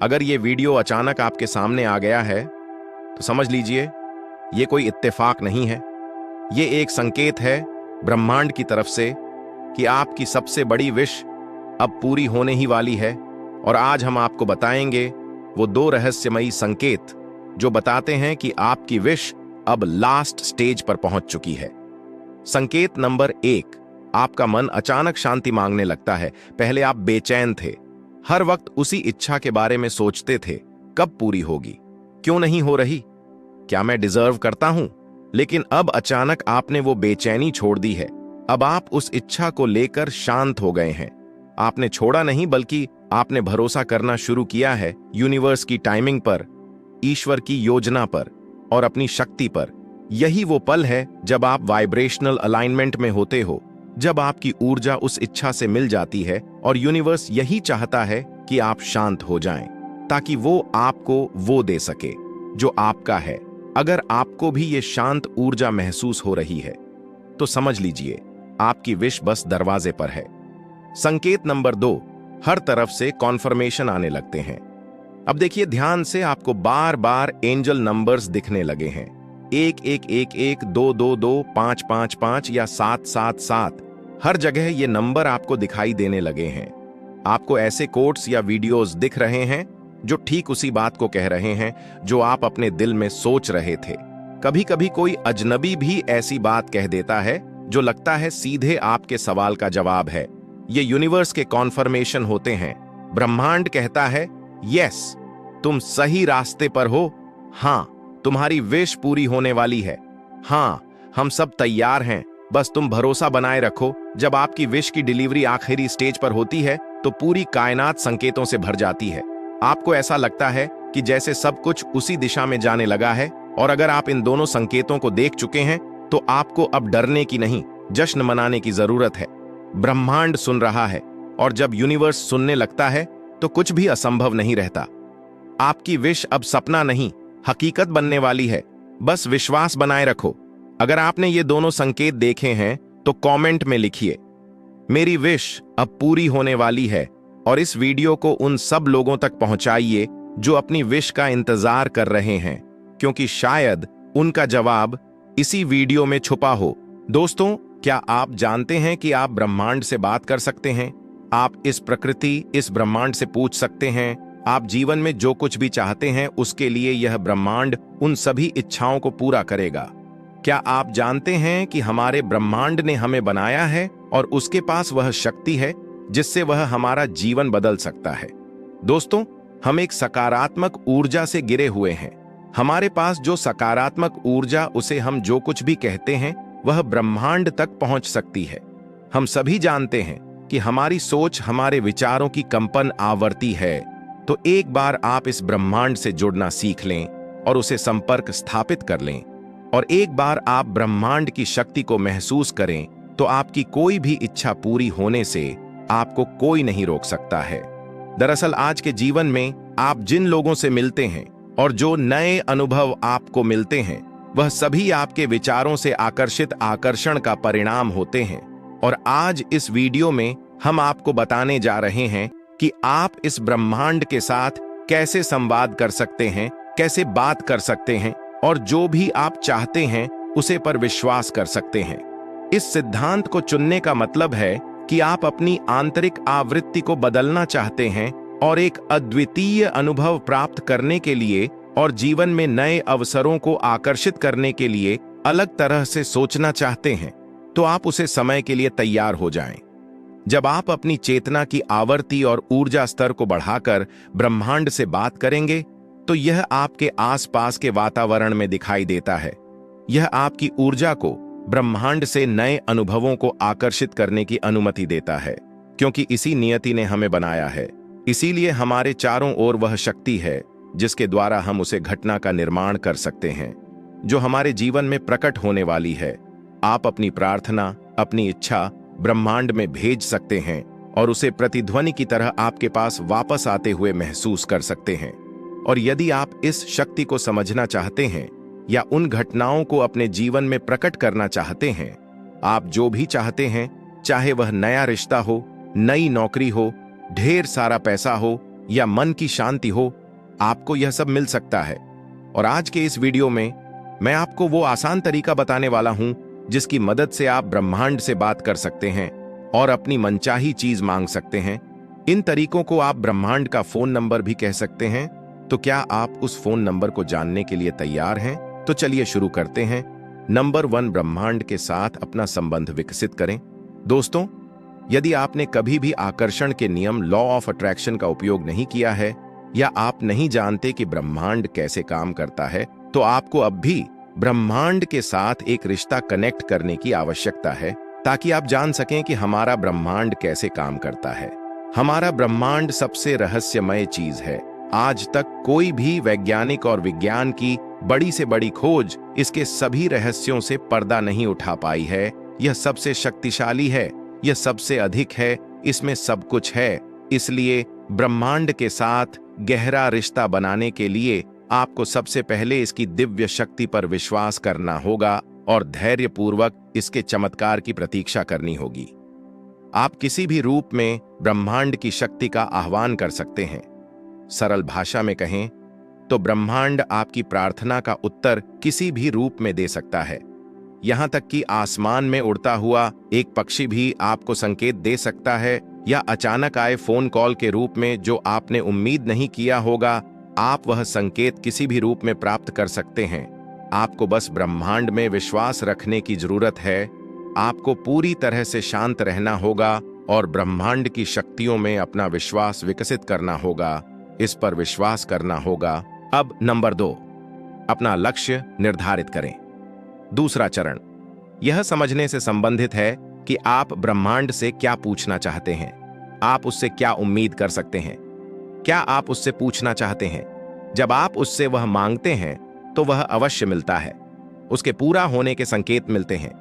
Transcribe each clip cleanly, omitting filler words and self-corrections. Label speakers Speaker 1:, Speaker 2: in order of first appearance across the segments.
Speaker 1: अगर ये वीडियो अचानक आपके सामने आ गया है तो समझ लीजिए ये कोई इत्तेफाक नहीं है। ये एक संकेत है ब्रह्मांड की तरफ से कि आपकी सबसे बड़ी विश अब पूरी होने ही वाली है। और आज हम आपको बताएंगे वो दो रहस्यमयी संकेत जो बताते हैं कि आपकी विश अब लास्ट स्टेज पर पहुंच चुकी है। संकेत नंबर 1, आपका मन अचानक शांति मांगने लगता है। पहले आप बेचैन थे, हर वक्त उसी इच्छा के बारे में सोचते थे, कब पूरी होगी, क्यों नहीं हो रही, क्या मैं डिजर्व करता हूं। लेकिन अब अचानक आपने वो बेचैनी छोड़ दी है। अब आप उस इच्छा को लेकर शांत हो गए हैं। आपने छोड़ा नहीं बल्कि आपने भरोसा करना शुरू किया है यूनिवर्स की टाइमिंग पर, ईश्वर की योजना पर और अपनी शक्ति पर। यही वो पल है जब आप वाइब्रेशनल अलाइनमेंट में होते हो, जब आपकी ऊर्जा उस इच्छा से मिल जाती है और यूनिवर्स यही चाहता है कि आप शांत हो जाएं ताकि वो आपको वो दे सके जो आपका है। अगर आपको भी ये शांत ऊर्जा महसूस हो रही है तो समझ लीजिए आपकी विश बस दरवाजे पर है। संकेत नंबर 2, हर तरफ से कॉन्फर्मेशन आने लगते हैं। अब देखिए ध्यान से, आपको बार बार एंजल नंबर्स दिखने लगे हैं। 1111, 222, 555 या 777, हर जगह ये नंबर आपको दिखाई देने लगे हैं। आपको ऐसे कोट्स या वीडियोस दिख रहे हैं जो ठीक उसी बात को कह रहे हैं जो आप अपने दिल में सोच रहे थे। कभी कभी कोई अजनबी भी ऐसी बात कह देता है जो लगता है सीधे आपके सवाल का जवाब है। ये यूनिवर्स के कॉन्फर्मेशन होते हैं। ब्रह्मांड कहता है यस, तुम सही रास्ते पर हो। हाँ, तुम्हारी विश पूरी होने वाली है। हाँ, हम सब तैयार हैं, बस तुम भरोसा बनाए रखो। जब आपकी विश की डिलीवरी आखिरी स्टेज पर होती है तो पूरी कायनात संकेतों से भर जाती है। आपको ऐसा लगता है कि जैसे सब कुछ उसी दिशा में जाने लगा है। और अगर आप इन दोनों संकेतों को देख चुके हैं तो आपको अब डरने की नहीं, जश्न मनाने की जरूरत है। ब्रह्मांड सुन रहा है और जब यूनिवर्स सुनने लगता है तो कुछ भी असंभव नहीं रहता। आपकी विश अब सपना नहीं, हकीकत बनने वाली है। बस विश्वास बनाए रखो। अगर आपने ये दोनों संकेत देखे हैं तो कमेंट में लिखिए मेरी विश अब पूरी होने वाली है, और इस वीडियो को उन सब लोगों तक पहुंचाइए जो अपनी विश का इंतजार कर रहे हैं, क्योंकि शायद उनका जवाब इसी वीडियो में छुपा हो। दोस्तों, क्या आप जानते हैं कि आप ब्रह्मांड से बात कर सकते हैं? आप इस प्रकृति, इस ब्रह्मांड से पूछ सकते हैं। आप जीवन में जो कुछ भी चाहते हैं उसके लिए यह ब्रह्मांड उन सभी इच्छाओं को पूरा करेगा। क्या आप जानते हैं कि हमारे ब्रह्मांड ने हमें बनाया है और उसके पास वह शक्ति है जिससे वह हमारा जीवन बदल सकता है। दोस्तों, हम एक सकारात्मक ऊर्जा से गिरे हुए हैं। हमारे पास जो सकारात्मक ऊर्जा, उसे हम जो कुछ भी कहते हैं वह ब्रह्मांड तक पहुंच सकती है। हम सभी जानते हैं कि हमारी सोच हमारे विचारों की कंपन आवृत्ति है। तो एक बार आप इस ब्रह्मांड से जुड़ना सीख लें और उसे संपर्क स्थापित कर लें, और एक बार आप ब्रह्मांड की शक्ति को महसूस करें तो आपकी कोई भी इच्छा पूरी होने से आपको कोई नहीं रोक सकता है। दरअसल आज के जीवन में आप जिन लोगों से मिलते हैं और जो नए अनुभव आपको मिलते हैं वह सभी आपके विचारों से आकर्षित आकर्षण का परिणाम होते हैं। और आज इस वीडियो में हम आपको बताने जा रहे हैं कि आप इस ब्रह्मांड के साथ कैसे संवाद कर सकते हैं, कैसे बात कर सकते हैं और जो भी आप चाहते हैं उसे पर विश्वास कर सकते हैं। इस सिद्धांत को चुनने का मतलब है कि आप अपनी आंतरिक आवृत्ति को बदलना चाहते हैं और एक अद्वितीय अनुभव प्राप्त करने के लिए और जीवन में नए अवसरों को आकर्षित करने के लिए अलग तरह से सोचना चाहते हैं, तो आप उसे समय के लिए तैयार हो जाएं। जब आप अपनी चेतना की आवृत्ति और ऊर्जा स्तर को बढ़ाकर ब्रह्मांड से बात करेंगे तो यह आपके आसपास के वातावरण में दिखाई देता है। यह आपकी ऊर्जा को ब्रह्मांड से नए अनुभवों को आकर्षित करने की अनुमति देता है, क्योंकि इसी नियति ने हमें बनाया है। इसीलिए हमारे चारों ओर वह शक्ति है जिसके द्वारा हम उसे घटना का निर्माण कर सकते हैं जो हमारे जीवन में प्रकट होने वाली है। आप अपनी प्रार्थना, अपनी इच्छा ब्रह्मांड में भेज सकते हैं और उसे प्रतिध्वनि की तरह आपके पास वापस आते हुए महसूस कर सकते हैं। और यदि आप इस शक्ति को समझना चाहते हैं या उन घटनाओं को अपने जीवन में प्रकट करना चाहते हैं, आप जो भी चाहते हैं, चाहे वह नया रिश्ता हो, नई नौकरी हो, ढेर सारा पैसा हो या मन की शांति हो, आपको यह सब मिल सकता है। और आज के इस वीडियो में मैं आपको वो आसान तरीका बताने वाला हूं जिसकी मदद से आप ब्रह्मांड से बात कर सकते हैं और अपनी मनचाही चीज मांग सकते हैं। इन तरीकों को आप ब्रह्मांड का फोन नंबर भी कह सकते हैं। तो क्या आप उस फोन नंबर को जानने के लिए तैयार हैं? तो चलिए शुरू करते हैं। नंबर 1, ब्रह्मांड के साथ अपना संबंध विकसित करें। दोस्तों, यदि आपने कभी भी आकर्षण के नियम लॉ ऑफ अट्रैक्शन का उपयोग नहीं किया है या आप नहीं जानते कि ब्रह्मांड कैसे काम करता है, तो आपको अब भी ब्रह्मांड के साथ एक रिश्ता कनेक्ट करने की आवश्यकता है ताकि आप जान सकें कि हमारा ब्रह्मांड कैसे काम करता है। हमारा ब्रह्मांड सबसे रहस्यमय चीज है। आज तक कोई भी वैज्ञानिक और विज्ञान की बड़ी से बड़ी खोज इसके सभी रहस्यों से पर्दा नहीं उठा पाई है। यह सबसे शक्तिशाली है, यह सबसे अधिक है, इसमें सब कुछ है। इसलिए ब्रह्मांड के साथ गहरा रिश्ता बनाने के लिए आपको सबसे पहले इसकी दिव्य शक्ति पर विश्वास करना होगा और धैर्यपूर्वक इसके चमत्कार की प्रतीक्षा करनी होगी। आप किसी भी रूप में ब्रह्मांड की शक्ति का आह्वान कर सकते हैं। सरल भाषा में कहें तो ब्रह्मांड आपकी प्रार्थना का उत्तर किसी भी रूप में दे सकता है। यहां तक कि आसमान में उड़ता हुआ एक पक्षी भी आपको संकेत दे सकता है, या अचानक आए फोन कॉल के रूप में जो आपने उम्मीद नहीं किया होगा। आप वह संकेत किसी भी रूप में प्राप्त कर सकते हैं। आपको बस ब्रह्मांड में विश्वास रखने की जरूरत है। आपको पूरी तरह से शांत रहना होगा और ब्रह्मांड की शक्तियों में अपना विश्वास विकसित करना होगा। इस पर विश्वास करना होगा। अब नंबर 2, अपना लक्ष्य निर्धारित करें। दूसरा चरण यह समझने से संबंधित है कि आप ब्रह्मांड से क्या पूछना चाहते हैं। आप उससे क्या उम्मीद कर सकते हैं? क्या आप उससे पूछना चाहते हैं? जब आप उससे वह मांगते हैं तो वह अवश्य मिलता है। उसके पूरा होने के संकेत मिलते हैं।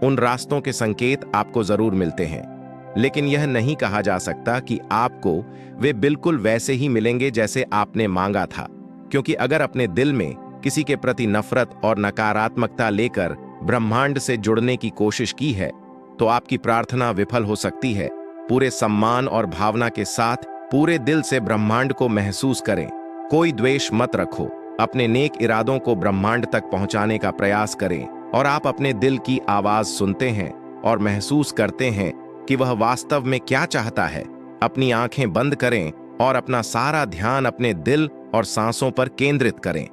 Speaker 1: उन रास्तों के संकेत आपको जरूर मिलते हैं, लेकिन यह नहीं कहा जा सकता कि आपको वे बिल्कुल वैसे ही मिलेंगे जैसे आपने मांगा था, क्योंकि अगर अपने दिल में किसी के प्रति नफरत और नकारात्मकता लेकर ब्रह्मांड से जुड़ने की कोशिश की है तो आपकी प्रार्थना विफल हो सकती है। पूरे सम्मान और भावना के साथ पूरे दिल से ब्रह्मांड को महसूस करें। कोई द्वेष मत रखो। अपने नेक इरादों को ब्रह्मांड तक पहुंचाने का प्रयास करें और आप अपने दिल की आवाज सुनते हैं और महसूस करते हैं कि वह वास्तव में क्या चाहता है। अपनी आंखें बंद करें और अपना सारा ध्यान अपने दिल और सांसों पर केंद्रित करें।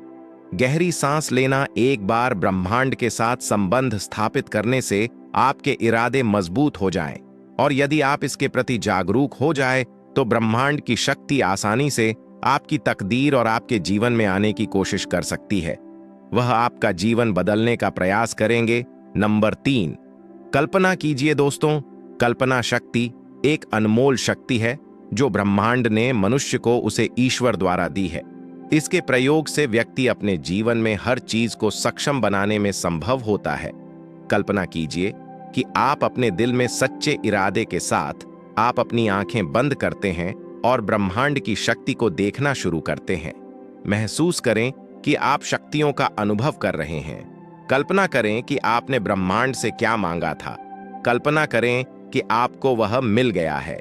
Speaker 1: गहरी सांस लेना एक बार ब्रह्मांड के साथ संबंध स्थापित करने से आपके इरादे मजबूत हो जाएं, और यदि आप इसके प्रति जागरूक हो जाए तो ब्रह्मांड की शक्ति आसानी से आपकी तकदीर और आपके जीवन में आने की कोशिश कर सकती है। वह आपका जीवन बदलने का प्रयास करेंगे। नंबर 3, कल्पना कीजिए। दोस्तों, कल्पना शक्ति एक अनमोल शक्ति है जो ब्रह्मांड ने मनुष्य को उसे ईश्वर द्वारा दी है। इसके प्रयोग से व्यक्ति अपने जीवन में हर चीज को सक्षम बनाने में संभव होता है। कल्पना कीजिए कि आप अपने दिल में सच्चे इरादे के साथ आप अपनी आंखें बंद करते हैं और ब्रह्मांड की शक्ति को देखना शुरू करते हैं। महसूस करें कि आप शक्तियों का अनुभव कर रहे हैं। कल्पना करें कि आपने ब्रह्मांड से क्या मांगा था। कल्पना करें कि आपको वह मिल गया है।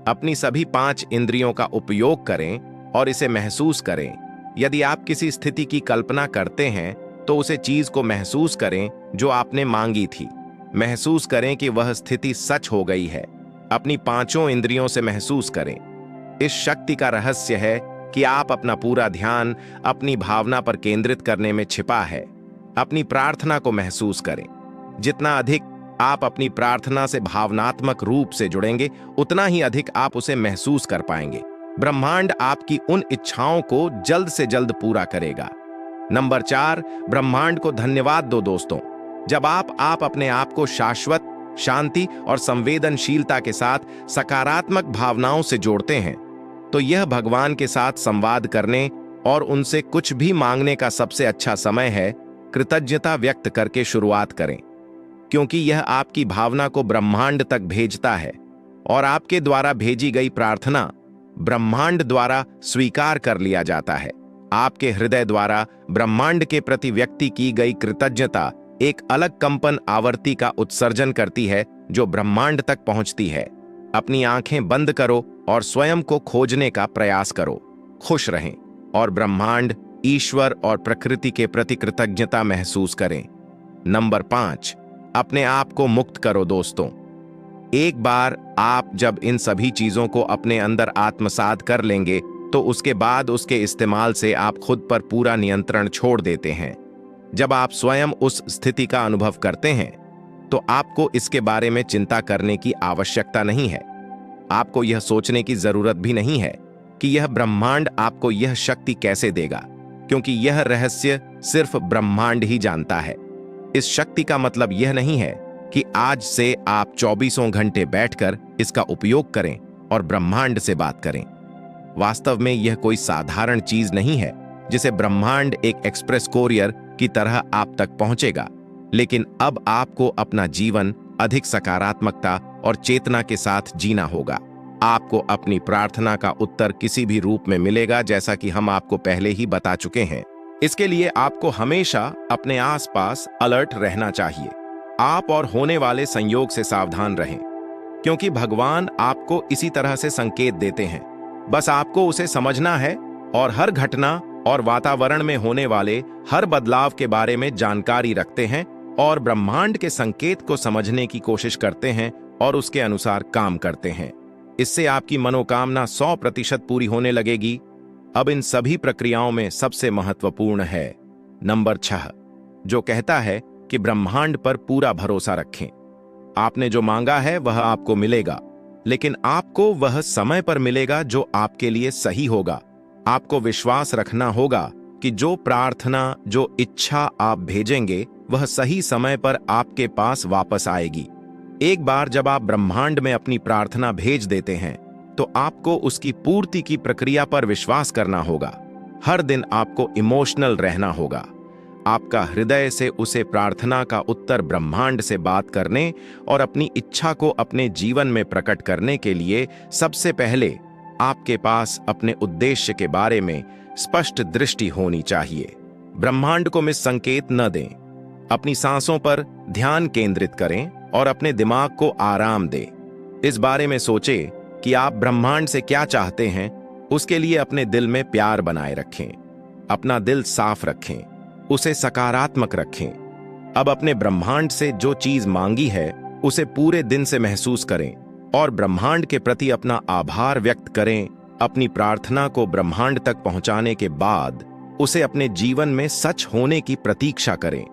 Speaker 1: अपनी सभी 5 इंद्रियों का उपयोग करें और इसे महसूस करें। यदि आप किसी स्थिति की कल्पना करते हैं तो उसे चीज को महसूस करें जो आपने मांगी थी। महसूस करें कि वह स्थिति सच हो गई है। अपनी 5 इंद्रियों से महसूस करें। इस शक्ति का रहस्य है कि आप अपना पूरा ध्यान अपनी भावना पर केंद्रित करने में छिपा है। अपनी प्रार्थना को महसूस करें। जितना अधिक आप अपनी प्रार्थना से भावनात्मक रूप से जुड़ेंगे, उतना ही अधिक आप उसे महसूस कर पाएंगे। ब्रह्मांड आपकी उन इच्छाओं को जल्द से जल्द पूरा करेगा। नंबर 4, ब्रह्मांड को धन्यवाद दो। दोस्तों, जब आप अपने आप को शाश्वत शांति और संवेदनशीलता के साथ सकारात्मक भावनाओं से जोड़ते हैं तो यह भगवान के साथ संवाद करने और उनसे कुछ भी मांगने का सबसे अच्छा समय है। कृतज्ञता व्यक्त करके शुरुआत करें, क्योंकि यह आपकी भावना को ब्रह्मांड तक भेजता है और आपके द्वारा भेजी गई प्रार्थना ब्रह्मांड द्वारा स्वीकार कर लिया जाता है। आपके हृदय द्वारा ब्रह्मांड के प्रति व्यक्ति की गई कृतज्ञता एक अलग कंपन आवृत्ति का उत्सर्जन करती है जो ब्रह्मांड तक पहुंचती है। अपनी आंखें बंद करो और स्वयं को खोजने का प्रयास करो। खुश रहें और ब्रह्मांड, ईश्वर और प्रकृति के प्रति कृतज्ञता महसूस करें। नंबर 5, अपने आप को मुक्त करो दोस्तों। एक बार आप जब इन सभी चीजों को अपने अंदर आत्मसात कर लेंगे तो उसके बाद उसके इस्तेमाल से आप खुद पर पूरा नियंत्रण छोड़ देते हैं। जब आप स्वयं उस स्थिति का अनुभव करते हैं तो आपको इसके बारे में चिंता करने की आवश्यकता नहीं है। आपको यह सोचने की जरूरत भी नहीं है कि यह ब्रह्मांड आपको यह शक्ति कैसे देगा, क्योंकि यह रहस्य सिर्फ ब्रह्मांड ही जानता है। इस शक्ति का मतलब यह नहीं है कि आज से आप 24 घंटे बैठकर इसका उपयोग करें और ब्रह्मांड से बात करें। वास्तव में यह कोई साधारण चीज नहीं है जिसे ब्रह्मांड एक एक्सप्रेस कोरियर की तरह आप तक पहुंचेगा। लेकिन अब आपको अपना जीवन अधिक सकारात्मकता और चेतना के साथ जीना होगा। आपको अपनी प्रार्थना का उत्तर किसी भी रूप में मिलेगा, जैसा कि हम आपको पहले ही बता चुके हैं। इसके लिए आपको हमेशा अपने आसपास अलर्ट रहना चाहिए। आप और होने वाले संयोग से सावधान रहें, क्योंकि भगवान आपको इसी तरह से संकेत देते हैं। बस आपको उसे समझना है और हर घटना और वातावरण में होने वाले हर बदलाव के बारे में जानकारी रखते हैं और ब्रह्मांड के संकेत को समझने की कोशिश करते हैं और उसके अनुसार काम करते हैं। इससे आपकी मनोकामना 100% पूरी होने लगेगी। अब इन सभी प्रक्रियाओं में सबसे महत्वपूर्ण है नंबर 6, जो कहता है कि ब्रह्मांड पर पूरा भरोसा रखें। आपने जो मांगा है वह आपको मिलेगा, लेकिन आपको वह समय पर मिलेगा जो आपके लिए सही होगा। आपको विश्वास रखना होगा कि जो प्रार्थना, जो इच्छा आप भेजेंगे वह सही समय पर आपके पास वापस आएगी। एक बार जब आप ब्रह्मांड में अपनी प्रार्थना भेज देते हैं तो आपको उसकी पूर्ति की प्रक्रिया पर विश्वास करना होगा। हर दिन आपको इमोशनल रहना होगा। आपका हृदय से उसे प्रार्थना का उत्तर ब्रह्मांड से बात करने और अपनी इच्छा को अपने जीवन में प्रकट करने के लिए सबसे पहले आपके पास अपने उद्देश्य के बारे में स्पष्ट दृष्टि होनी चाहिए। ब्रह्मांड को मिस संकेत न दें। अपनी सांसों पर ध्यान केंद्रित करें और अपने दिमाग को आराम दें। इस बारे में सोचें कि आप ब्रह्मांड से क्या चाहते हैं। उसके लिए अपने दिल में प्यार बनाए रखें। अपना दिल साफ रखें, उसे सकारात्मक रखें। अब अपने ब्रह्मांड से जो चीज मांगी है उसे पूरे दिन से महसूस करें और ब्रह्मांड के प्रति अपना आभार व्यक्त करें। अपनी प्रार्थना को ब्रह्मांड तक पहुंचाने के बाद उसे अपने जीवन में सच होने की प्रतीक्षा करें।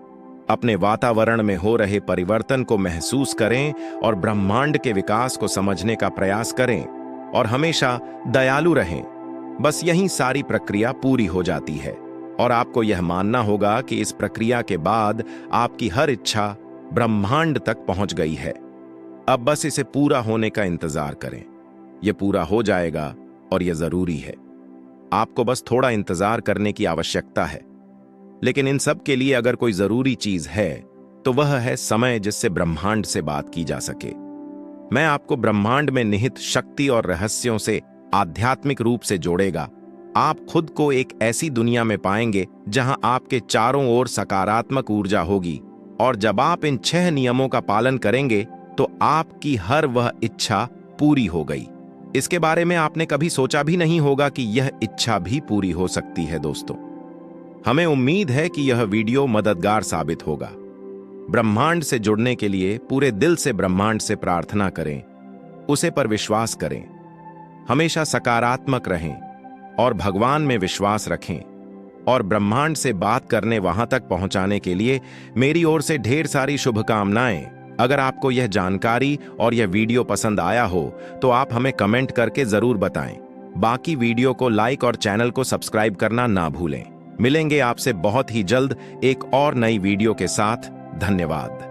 Speaker 1: अपने वातावरण में हो रहे परिवर्तन को महसूस करें और ब्रह्मांड के विकास को समझने का प्रयास करें और हमेशा दयालु रहें। बस यही सारी प्रक्रिया पूरी हो जाती है और आपको यह मानना होगा कि इस प्रक्रिया के बाद आपकी हर इच्छा ब्रह्मांड तक पहुंच गई है। अब बस इसे पूरा होने का इंतजार करें। यह पूरा हो जाएगा और यह जरूरी है। आपको बस थोड़ा इंतजार करने की आवश्यकता है। लेकिन इन सब के लिए अगर कोई जरूरी चीज है तो वह है समय, जिससे ब्रह्मांड से बात की जा सके। मैं आपको ब्रह्मांड में निहित शक्ति और रहस्यों से आध्यात्मिक रूप से जोड़ेगा। आप खुद को एक ऐसी दुनिया में पाएंगे जहां आपके चारों ओर सकारात्मक ऊर्जा होगी, और जब आप इन 6 नियमों का पालन करेंगे तो आपकी हर वह इच्छा पूरी हो गई। इसके बारे में आपने कभी सोचा भी नहीं होगा कि यह इच्छा भी पूरी हो सकती है। दोस्तों, हमें उम्मीद है कि यह वीडियो मददगार साबित होगा। ब्रह्मांड से जुड़ने के लिए पूरे दिल से ब्रह्मांड से प्रार्थना करें, उसे पर विश्वास करें, हमेशा सकारात्मक रहें और भगवान में विश्वास रखें। और ब्रह्मांड से बात करने वहां तक पहुंचाने के लिए मेरी ओर से ढेर सारी शुभकामनाएं। अगर आपको यह जानकारी और यह वीडियो पसंद आया हो तो आप हमें कमेंट करके जरूर बताएं। बाकी वीडियो को लाइक और चैनल को सब्सक्राइब करना ना भूलें। मिलेंगे आपसे बहुत ही जल्द एक और नई वीडियो के साथ। धन्यवाद।